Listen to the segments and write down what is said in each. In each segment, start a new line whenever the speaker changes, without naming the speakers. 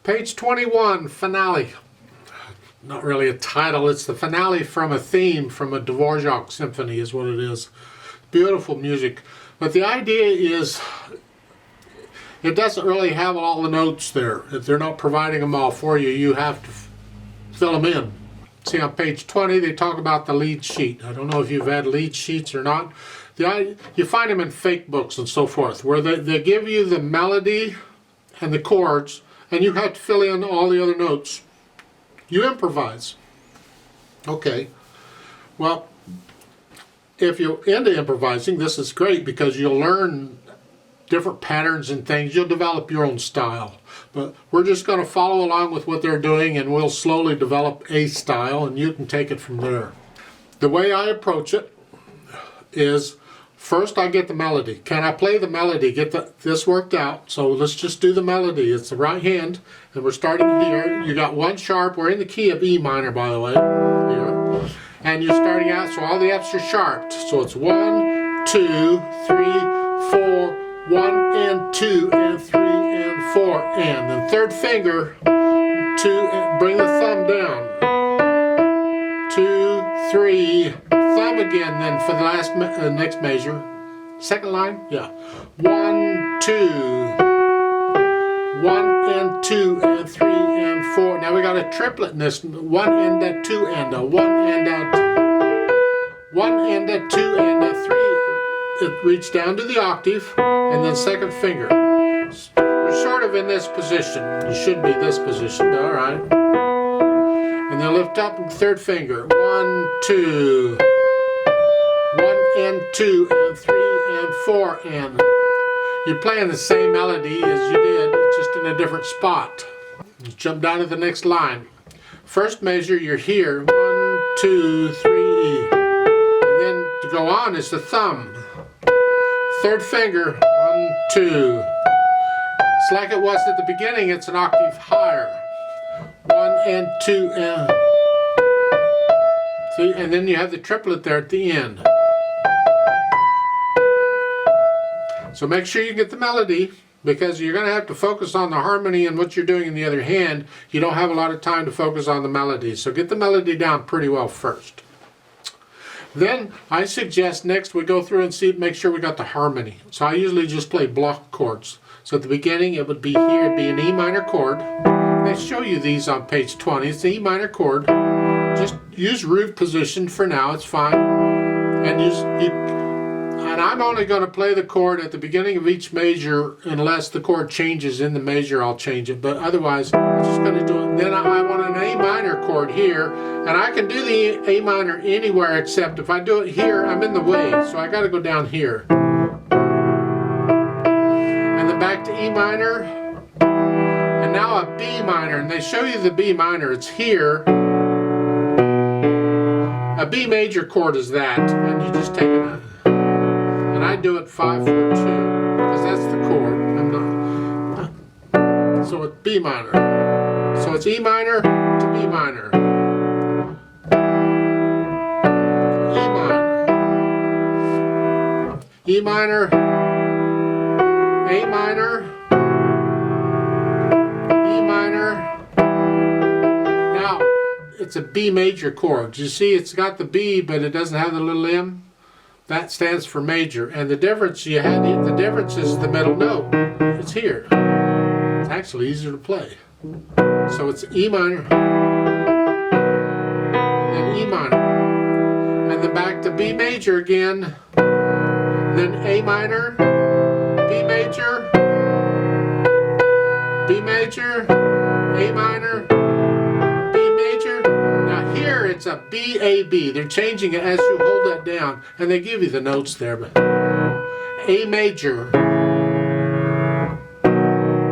Page 21, finale. Not really a title, it's the finale from a theme from a Dvorák symphony is what it is. Beautiful music. But the idea is, it doesn't really have all the notes there. If they're not providing them all for you, you have to fill them in. See on page 20, they talk about the lead sheet. I don't know if you've had lead sheets or not. You find them in fake books and so forth, where they give you the melody and the chords, and you have to fill in all the other notes. You improvise. Okay. Well, if you're into improvising, this is great because you'll learn different patterns and things. You'll develop your own style. But we're just going to follow along with what they're doing, and we'll slowly develop a style, and you can take it from there. The way I approach it is, first I get the melody. Can I play the melody? Get this worked out. So let's just do the melody. It's the right hand, and we're starting here. You got one sharp. We're in the key of E minor, by the way. Here. And you're starting out, so all the F's are sharped. So it's 1, 2, 3, 4, 1 and 2 and 3 and 4 and then third finger, 2, and bring the thumb down. 2, 3, thumb again then for the last next measure. Second line, yeah. 1, 2, 1 and 2 and 3 and 4. Now we got a triplet in this. 1 and a 2 and a 1 and a 1 and a 2 and a 3. It reaches down to the octave and then second finger. We're sort of in this position. You should be this position, all right. And then lift up and third finger. 1, 2, 1 and 2 and 3 and 4 and. You're playing the same melody as you did, just in a different spot. Let's jump down to the next line. First measure, you're here. 1, 2, 3, E. And then to go on is the thumb. Third finger, 1, 2. It's like it was at the beginning, it's an octave higher. 1 and 2 and. See, and then you have the triplet there at the end. So make sure you get the melody, because you're going to have to focus on the harmony and what you're doing in the other hand. You don't have a lot of time to focus on the melody. So get the melody down pretty well first. Then I suggest next we go through and make sure we got the harmony. So I usually just play block chords. So at the beginning it would be here, it'd be an E minor chord. They show you these on page 20. It's the E minor chord. Just use root position for now, it's fine. And I'm only going to play the chord at the beginning of each measure unless the chord changes in the measure, I'll change it. But otherwise, I'm just going to do it. Then I want an A minor chord here, and I can do the A minor anywhere except if I do it here, I'm in the way, so I got to go down here. And then back to E minor, and now a B minor, and they show you the B minor. It's here. A B major chord is that, and you just take it. And I do it 5, 4, 2, because that's the chord. I'm not. So it's B minor. So it's E minor to B minor. E minor. E minor. A minor. E minor. Now, it's a B major chord. You see, it's got the B, but it doesn't have the little M. That stands for major, and the difference is the middle note. It's here. It's actually easier to play. So it's E minor, then E minor, and then back to B major again, then A minor, B major, B major, A minor, B major. Now here it's a B, A, B. They're changing it as you hold that down, and they give you the notes there. But A major.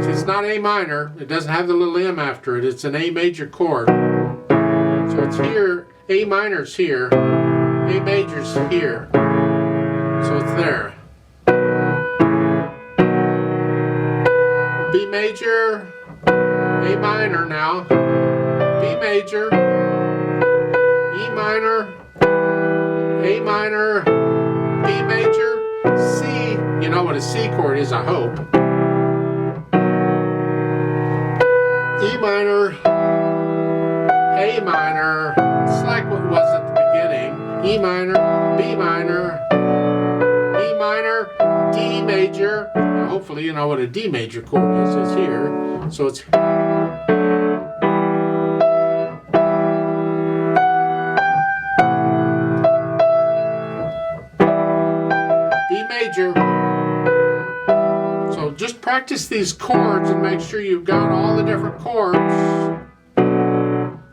See, it's not A minor. It doesn't have the little M after it. It's an A major chord. So it's here. A minor's here. A major's here. So it's there. B major, A minor now. B major, E minor, A minor, B major, C. You know what a C chord is, I hope. D minor, A minor, it's like what it was at the beginning, E minor, B minor, E minor, D major. Now hopefully you know what a D major chord is. It's here. So it's B major. So just practice these chords and make sure you've got all the different chords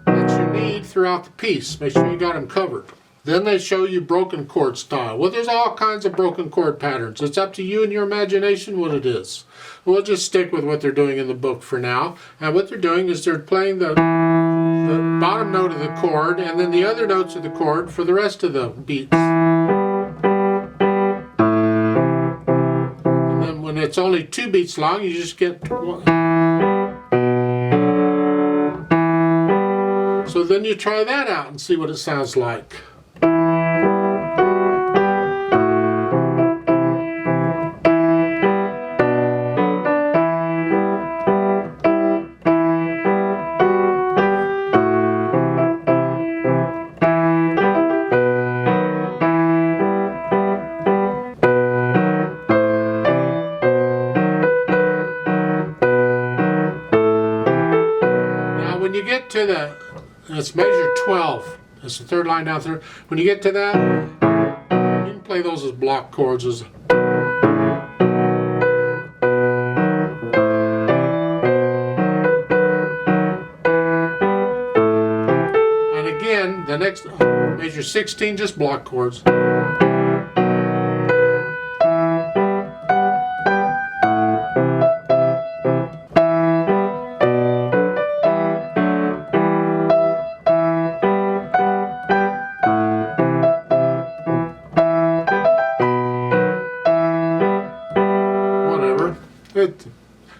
that you need throughout the piece. Make sure you got them covered. Then they show you broken chord style. Well, there's all kinds of broken chord patterns. It's up to you and your imagination what it is. We'll just stick with what they're doing in the book for now. And what they're doing is they're playing the bottom note of the chord and then the other notes of the chord for the rest of the beats. And then when it's only 2 beats long, you just get one. So then you try that out and see what it sounds like. When you get to it's measure 12. It's the 3rd line down through. When you get to that, you can play those as block chords. And again, the next measure 16, just block chords.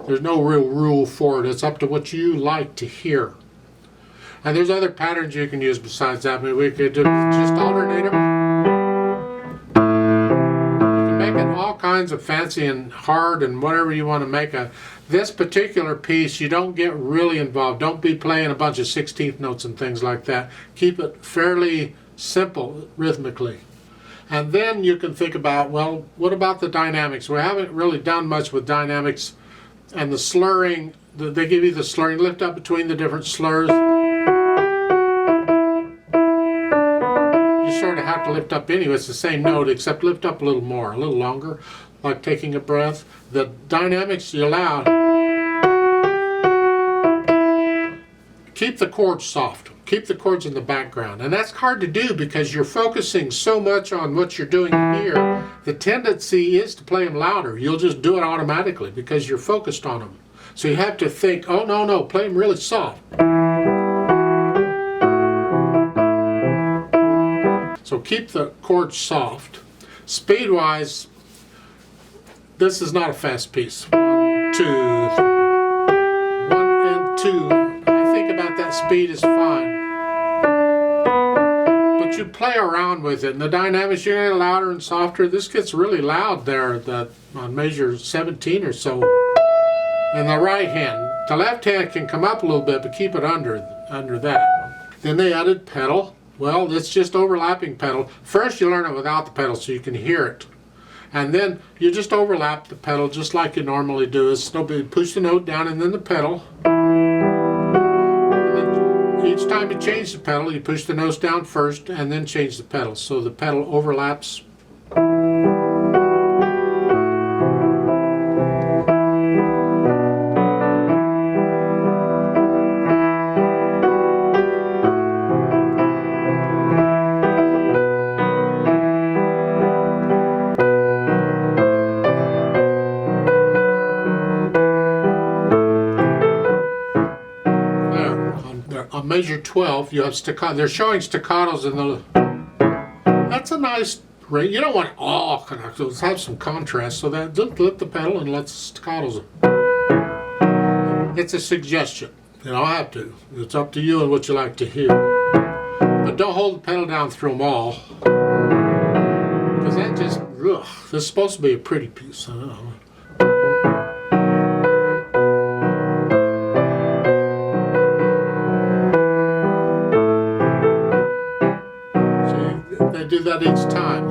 There's no real rule for it. It's up to what you like to hear. And there's other patterns you can use besides that. I mean, we could just alternate them. You can make it all kinds of fancy and hard and whatever you want to make. This particular piece, you don't get really involved. Don't be playing a bunch of 16th notes and things like that. Keep it fairly simple rhythmically. And then you can think about, well, what about the dynamics? We haven't really done much with dynamics. And the slurring, they give you the slurring, lift up between the different slurs. You sort of have to lift up anyway. It's the same note, except lift up a little more, a little longer, like taking a breath. The dynamics you allow, keep the chords soft. Keep the chords in the background. And that's hard to do because you're focusing so much on what you're doing here. The tendency is to play them louder. You'll just do it automatically because you're focused on them. So you have to think, oh, no, play them really soft. So keep the chords soft. Speed-wise, this is not a fast piece. 1, 2, 3. 1 and 2. I think about that speed is fine. But you play around with it, and the dynamics, you get louder and softer. This gets really loud there on measure 17 or so in the right hand. The left hand can come up a little bit, but keep it under that. Then they added pedal. Well, it's just overlapping pedal. First you learn it without the pedal so you can hear it. And then you just overlap the pedal just like you normally do. It's no big. Push the note down and then the pedal. Each time you change the pedal, you push the notes down first and then change the pedal. So the pedal overlaps. On measure 12, you have staccato. They're showing staccatos in the. That's a nice rate. You don't want it all connected. Let's have some contrast. So that lift the pedal and let staccatos. It's a suggestion. You don't have to. It's up to you and what you like to hear. But don't hold the pedal down through them all. Because that just. Ugh, this is supposed to be a pretty piece. I don't know. do that each time.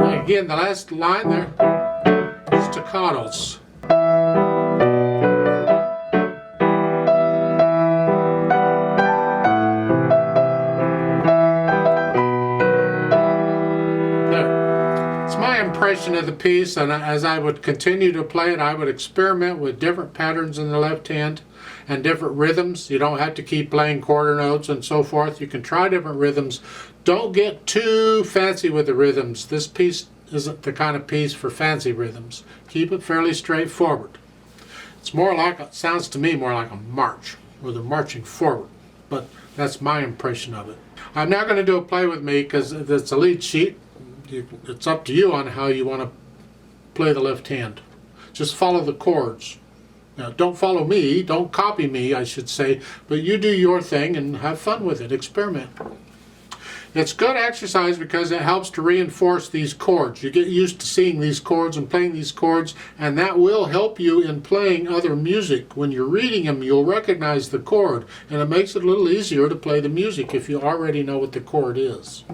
And again, the last line there, staccatos. Impression of the piece, and as I would continue to play it, I would experiment with different patterns in the left hand and different rhythms. You don't have to keep playing quarter notes and so forth. You can try different rhythms. Don't get too fancy with the rhythms. This piece isn't the kind of piece for fancy rhythms. Keep it fairly straightforward. It's more like, it sounds to me more like a march, where they're marching forward, but that's my impression of it. I'm now going to do a play with me because it's a lead sheet. It's up to you on how you want to play the left hand. Just follow the chords. Now, don't follow me, don't copy me, I should say, but you do your thing and have fun with it, experiment. It's good exercise because it helps to reinforce these chords. You get used to seeing these chords and playing these chords, and that will help you in playing other music. When you're reading them, you'll recognize the chord, and it makes it a little easier to play the music if you already know what the chord is.